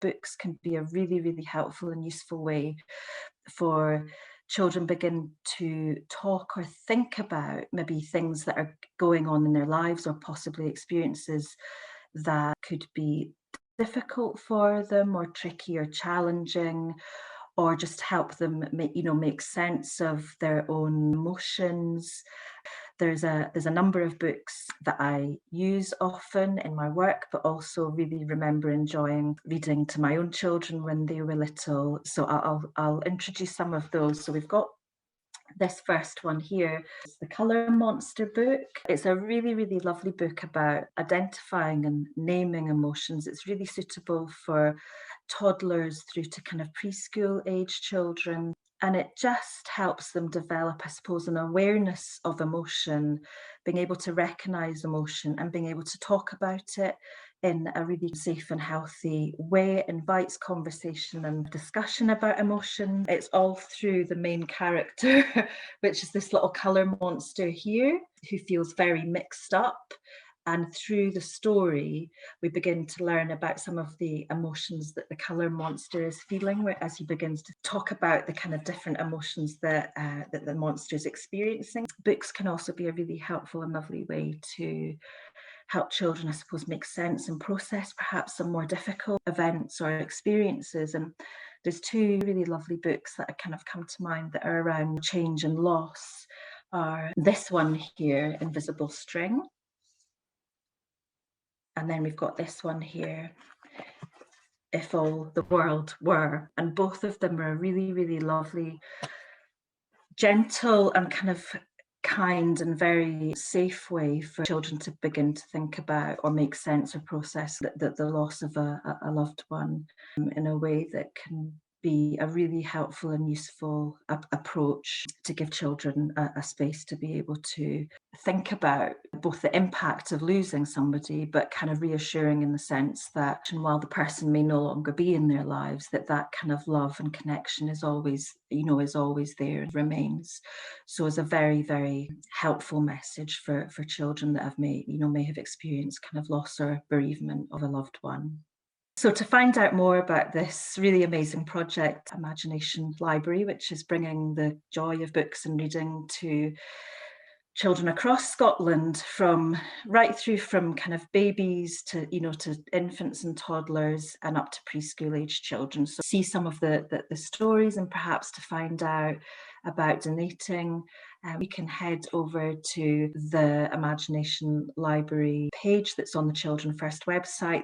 books can be a really, really helpful and useful way for children begin to talk or think about maybe things that are going on in their lives, or possibly experiences that could be difficult for them, or tricky or challenging, or just help them make sense of their own emotions. There's a number of books that I use often in my work, but also really remember enjoying reading to my own children when they were little. So I'll introduce some of those. So we've got this first one here. It's the Colour Monster book. It's a really, really lovely book about identifying and naming emotions. It's really suitable for toddlers through to kind of preschool age children. And it just helps them develop, I suppose, an awareness of emotion, being able to recognise emotion and being able to talk about it in a really safe and healthy way. It invites conversation and discussion about emotion. It's all through the main character, which is this little colour monster here, who feels very mixed up. And through the story, we begin to learn about some of the emotions that the colour monster is feeling, as he begins to talk about the kind of different emotions that the monster is experiencing. Books can also be a really helpful and lovely way to help children, I suppose, make sense and process perhaps some more difficult events or experiences. And there's two really lovely books that kind of come to mind that are around change and loss. Are this one here, Invisible String. And then we've got this one here, If All the World Were. And both of them are really, really lovely, gentle and kind of kind and very safe way for children to begin to think about or make sense or process the loss of a loved one in a way that can be a really helpful and useful approach to give children a space to be able to think about both the impact of losing somebody, but kind of reassuring in the sense that while the person may no longer be in their lives, that kind of love and connection is always there and remains. So it's a very, very helpful message for children that may have experienced kind of loss or bereavement of a loved one. So to find out more about this really amazing project, Imagination Library, which is bringing the joy of books and reading to children across Scotland, from right through from kind of babies to infants and toddlers and up to preschool age children. So see some of the stories, and perhaps to find out about donating, we can head over to the Imagination Library page that's on the Children First website.